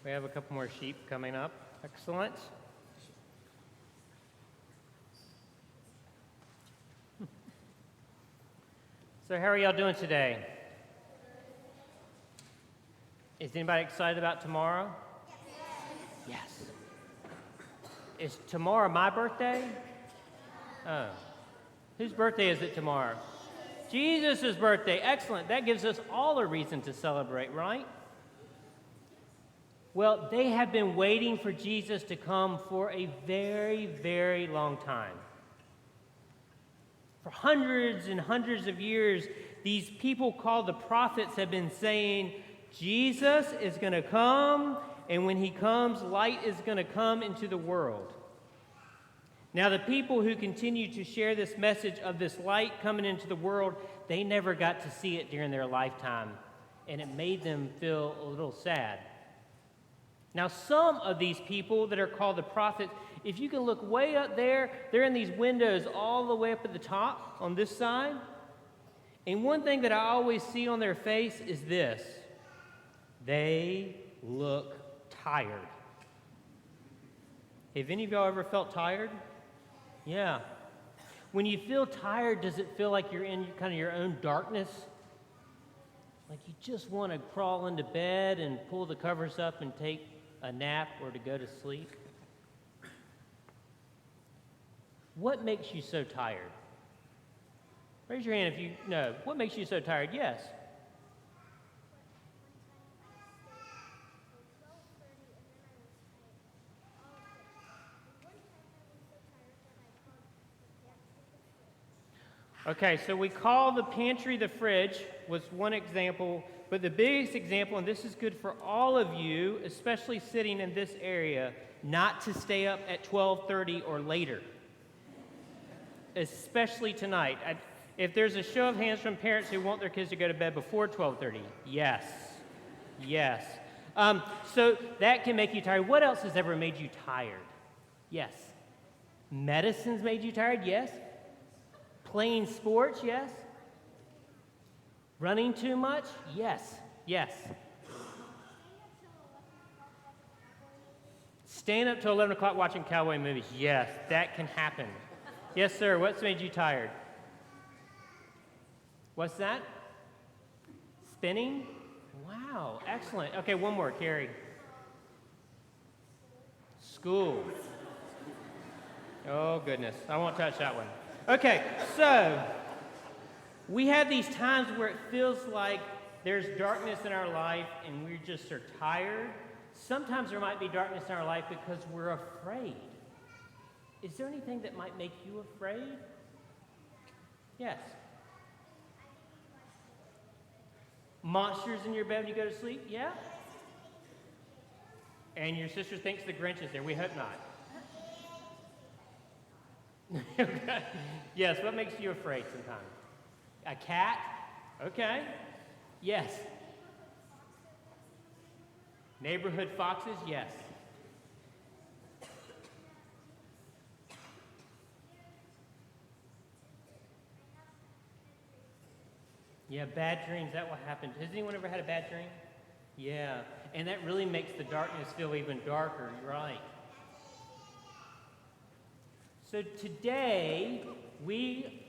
We have a couple more sheep coming up. Excellent. So how are y'all doing today? Is anybody excited about tomorrow? Yes. Is tomorrow my birthday? Oh. Whose birthday is it tomorrow? Jesus' birthday. Excellent. That gives us all a reason to celebrate, right? Well, they have been waiting for Jesus to come for a very, very long time. For hundreds and hundreds of years, these people called the prophets have been saying, Jesus is going to come, and when he comes, light is going to come into the world. Now, the people who continue to share this message of this light coming into the world, they never got to see it during their lifetime, and it made them feel a little sad. Now, some of these people that are called the prophets, if you can look way up there, they're in these windows all the way up at the top on this side. And one thing that I always see on their face is this: they look tired. Have any of y'all ever felt tired? Yeah. When you feel tired, does it feel like you're in kind of your own darkness? Like you just want to crawl into bed and pull the covers up and take a nap or to go to sleep? What makes you so tired? Raise your hand if you know. What makes you so tired? Yes. Okay, so we call the pantry the fridge, was one example, but the biggest example, and this is good for all of you, especially sitting in this area, not to stay up at 12:30 or later, especially tonight. If there's a show of hands from parents who want their kids to go to bed before 12:30, yes, yes. So that can make you tired. What else has ever made you tired? Yes. Medicine's made you tired? Yes. Playing sports? Yes. Running too much? Yes. Yes. Staying up till 11 o'clock watching cowboy movies? Yes, that can happen. Yes, sir. What's made you tired? What's that? Spinning? Wow, excellent. Okay, one more, Carrie. School. Oh, goodness. I won't touch that one. Okay, so we have these times where it feels like there's darkness in our life and we just are tired. Sometimes there might be darkness in our life because we're afraid. Is there anything that might make you afraid? Yes. Monsters in your bed when you go to sleep? Yeah? And your sister thinks the Grinch is there. We hope not. Okay. Yes, what makes you afraid sometimes? A cat? Okay. Yes. Neighborhood foxes? Yes. Yeah, bad dreams, that will happen. Has anyone ever had a bad dream? Yeah, and that really makes the darkness feel even darker, you're right. So today, we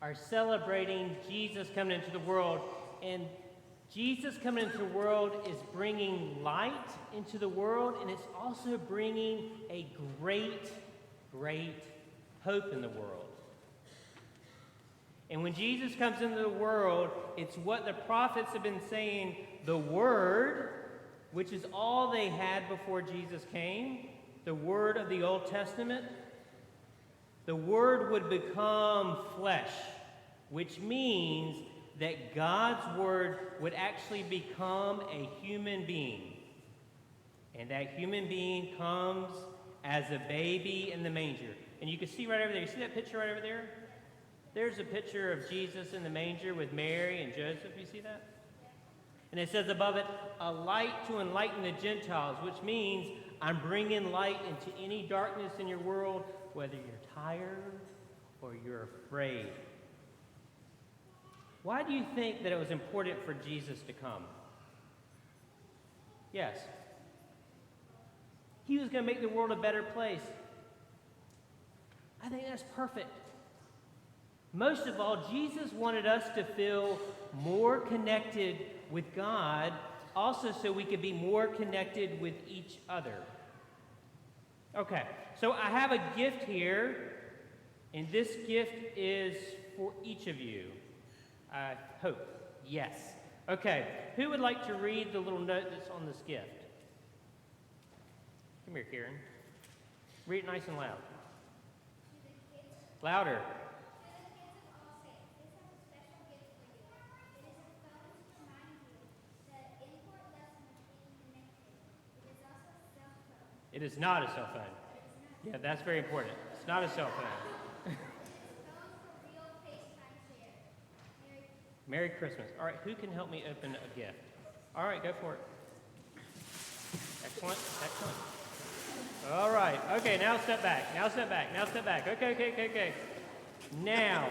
are celebrating Jesus coming into the world, and Jesus coming into the world is bringing light into the world, and it's also bringing a great, great hope in the world. And when Jesus comes into the world, it's what the prophets have been saying, the Word, which is all they had before Jesus came, the Word of the Old Testament, the Word would become flesh, which means that God's Word would actually become a human being. And that human being comes as a baby in the manger. And you can see right over there, you see that picture right over there? There's a picture of Jesus in the manger with Mary and Joseph. You see that? And it says above it, a light to enlighten the Gentiles, which means I'm bringing light into any darkness in your world, whether you're tired or you're afraid. Why do you think that it was important for Jesus to come? Yes. He was going to make the world a better place. I think that's perfect. Most of all, Jesus wanted us to feel more connected with God, also so we could be more connected with each other. Okay, so I have a gift here, and this gift is for each of you. I hope. Yes. Okay, who would like to read the little note that's on this gift? Come here, Karen. Read it nice and loud. Louder. It is not a cell phone. Yeah, that's very important. It's not a cell phone. Merry Christmas. All right, who can help me open a gift? All right, go for it. Excellent, excellent. All right, okay, now step back, now step back, now step back. Okay. Now,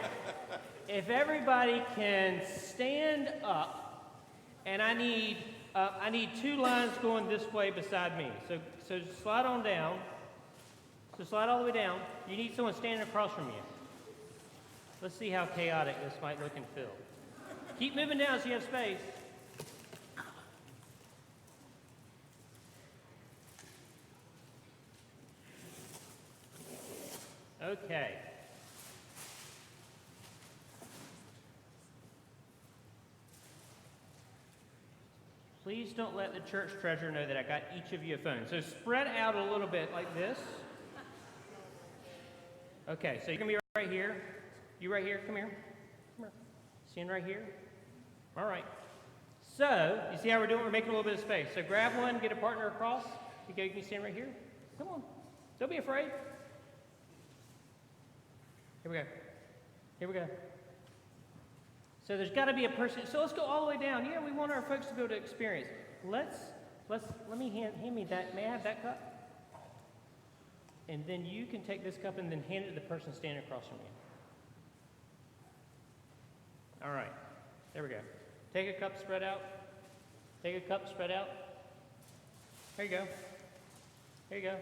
if everybody can stand up, and I need 2 lines going this way beside me. So slide on down. So slide all the way down. You need someone standing across from you. Let's see how chaotic this might look and feel. Keep moving down so you have space. Okay. Please don't let the church treasurer know that I got each of you a phone. So spread out a little bit like this. Okay, so you're going to be right here. You right here. Come here. Come here. Stand right here. All right. So, you see how we're doing? We're making a little bit of space. So grab one, get a partner across. You can stand right here. Come on. Don't be afraid. Here we go. Here we go. So there's got to be a person. So let's go all the way down. Yeah, we want our folks to be able to experience. Let me hand me that. May I have that cup? And then you can take this cup and then hand it to the person standing across from you. All right. There we go. Take a cup, spread out. Take a cup, spread out. There you go. There you go.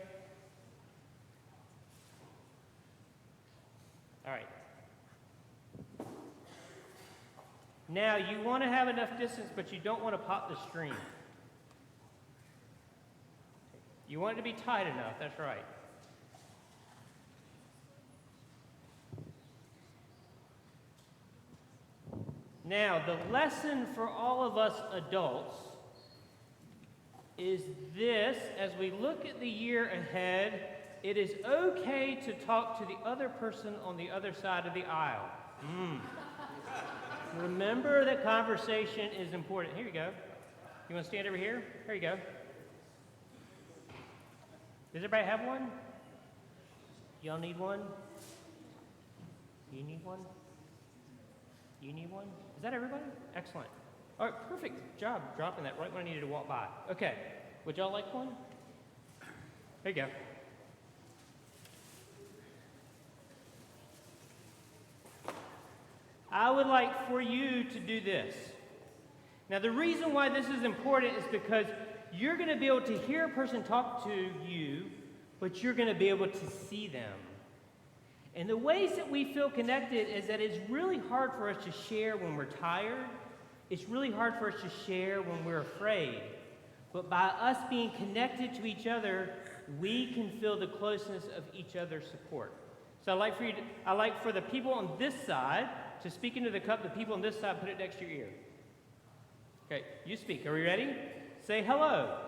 All right. Now, you want to have enough distance, but you don't want to pop the string. You want it to be tight enough, that's right. Now, the lesson for all of us adults is this: as we look at the year ahead, it is okay to talk to the other person on the other side of the aisle. Remember that conversation is important. Here you go. You want to stand over here? Here you go. Does everybody have one? Y'all need one? You need one? You need one? Is that everybody? Excellent. All right, perfect job dropping that right when I needed to walk by. Okay, would y'all like one? There you go. I would like for you to do this. Now, the reason why this is important is because you're going to be able to hear a person talk to you, but you're going to be able to see them. And the ways that we feel connected is that it's really hard for us to share when we're tired. It's really hard for us to share when we're afraid. But by us being connected to each other, we can feel the closeness of each other's support. So I like for the people on this side to speak into the cup. The people on this side, put it next to your ear. Okay, you speak. Are we ready? Say hello.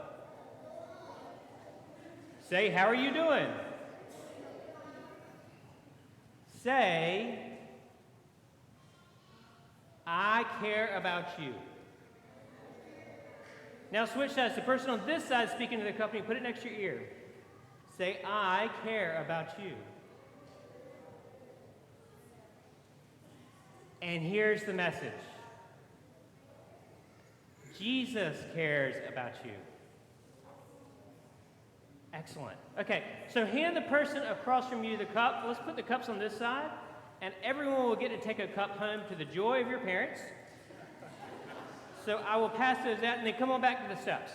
Say, how are you doing? Say, I care about you. Now switch sides. The person on this side speaking to the company, put it next to your ear. Say, I care about you. And here's the message. Jesus cares about you. Excellent. Okay, so hand the person across from you the cup. Let's put the cups on this side, and everyone will get to take a cup home to the joy of your parents. So I will pass those out, and then come on back to the steps.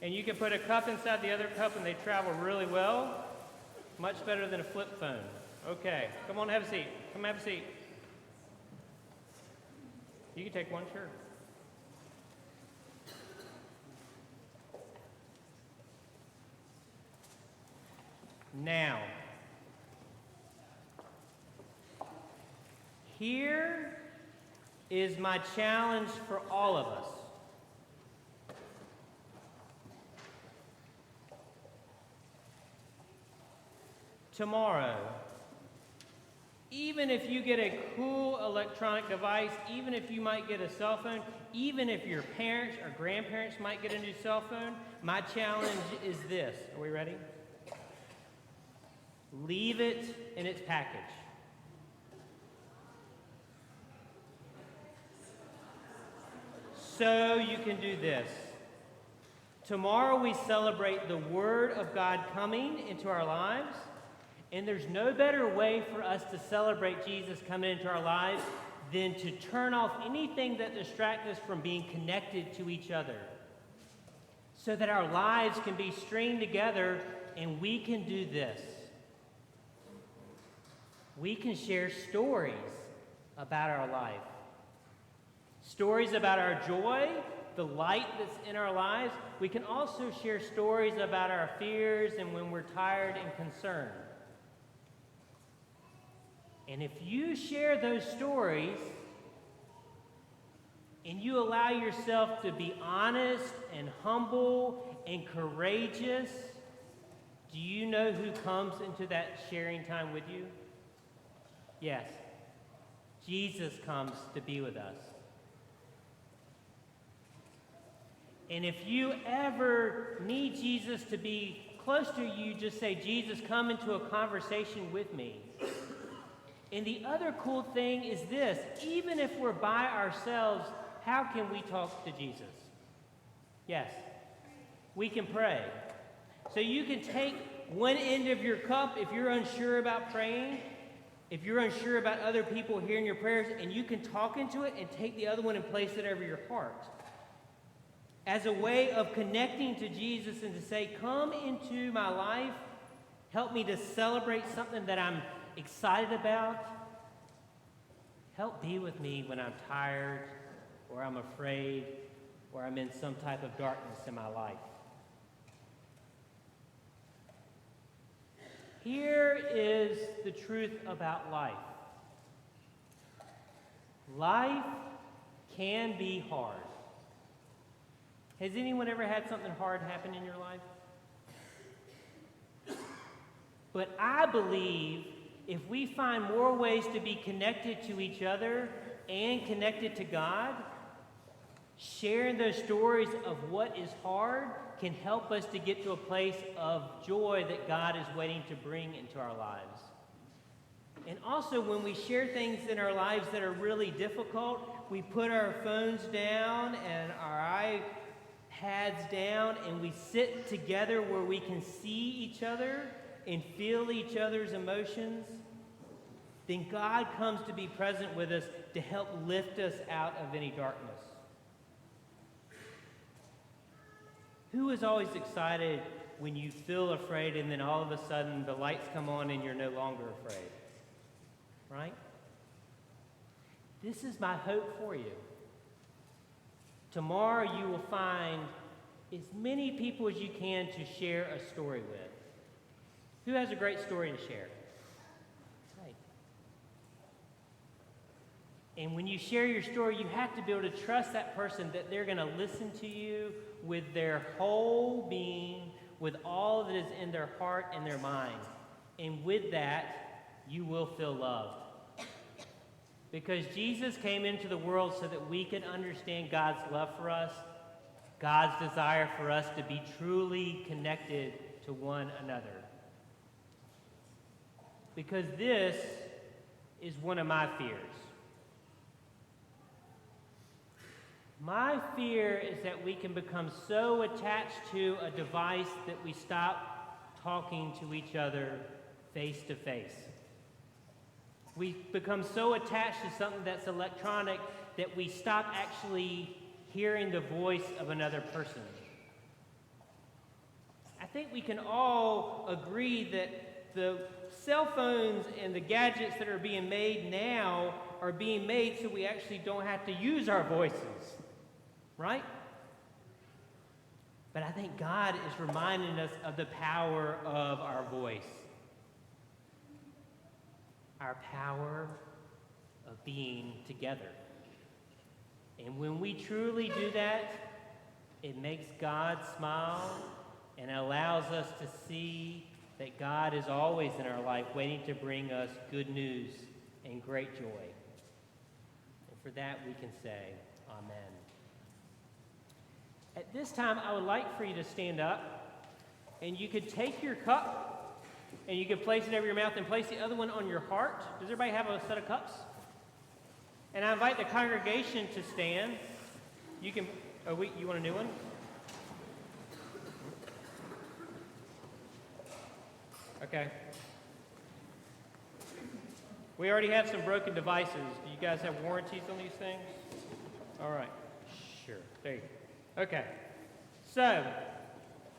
And you can put a cup inside the other cup and they travel really well. Much better than a flip phone. Okay, come on, have a seat. Come have a seat. You can take one, sure. Now, here is my challenge for all of us. Tomorrow, even if you get a cool electronic device, even if you might get a cell phone, even if your parents or grandparents might get a new cell phone, my challenge is this. Are we ready? Leave it in its package. So you can do this. Tomorrow we celebrate the Word of God coming into our lives. And there's no better way for us to celebrate Jesus coming into our lives than to turn off anything that distracts us from being connected to each other, so that our lives can be stringed together and we can do this. We can share stories about our life. Stories about our joy, the light that's in our lives. We can also share stories about our fears and when we're tired and concerned. And if you share those stories and you allow yourself to be honest and humble and courageous, do you know who comes into that sharing time with you? Yes, Jesus comes to be with us. And if you ever need Jesus to be close to you, just say, Jesus, come into a conversation with me. And the other cool thing is this: even if we're by ourselves, how can we talk to Jesus? Yes, we can pray. So you can take one end of your cup if you're unsure about praying, if you're unsure about other people hearing your prayers, and you can talk into it and take the other one and place it over your heart as a way of connecting to Jesus and to say, come into my life, help me to celebrate something that I'm excited about. Help be with me when I'm tired or I'm afraid or I'm in some type of darkness in my life. Here is the truth about life. Life can be hard. Has anyone ever had something hard happen in your life? But I believe if we find more ways to be connected to each other and connected to God, sharing those stories of what is hard can help us to get to a place of joy that God is waiting to bring into our lives. And also, when we share things in our lives that are really difficult, we put our phones down and our iPads down, and we sit together where we can see each other and feel each other's emotions. Then God comes to be present with us to help lift us out of any darkness. Who is always excited when you feel afraid and then all of a sudden the lights come on and you're no longer afraid? Right? This is my hope for you. Tomorrow you will find as many people as you can to share a story with. Who has a great story to share? Right. And when you share your story, you have to be able to trust that person that they're going to listen to you with their whole being, with all that is in their heart and their mind. And with that, you will feel loved. Because Jesus came into the world so that we could understand God's love for us, God's desire for us to be truly connected to one another. Because this is one of my fears. My fear is that we can become so attached to a device that we stop talking to each other face to face. We become so attached to something that's electronic that we stop actually hearing the voice of another person. I think we can all agree that the cell phones and the gadgets that are being made now are being made so we actually don't have to use our voices, right? But I think God is reminding us of the power of our voice. Our power of being together. And when we truly do that, it makes God smile and allows us to see that God is always in our life waiting to bring us good news and great joy. And for that we can say, Amen. At this time, I would like for you to stand up, and you could take your cup, and you could place it over your mouth and place the other one on your heart. Does everybody have a set of cups? And I invite the congregation to stand. You can, you want a new one? Okay. We already have some broken devices. Do you guys have warranties on these things? All right. Sure. There you go. Okay. So,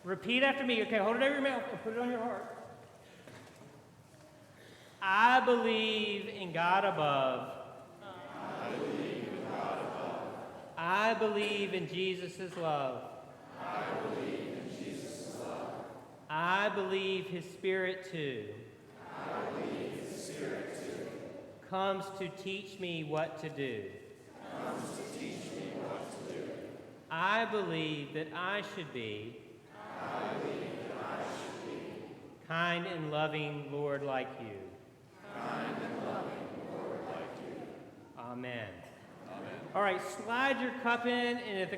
repeat after me. Okay, hold it over your mouth and put it on your heart. I believe in God above. I believe in God above. I believe in Jesus' love. I believe in Jesus' love. I believe His Spirit too. I believe His Spirit too. Comes to teach me what to do. Comes to teach me what to do. I believe that I should be. I believe that I should be. Kind and loving Lord like you. Kind and loving Lord like you. Amen. Amen. All right, slide your cup in, and if the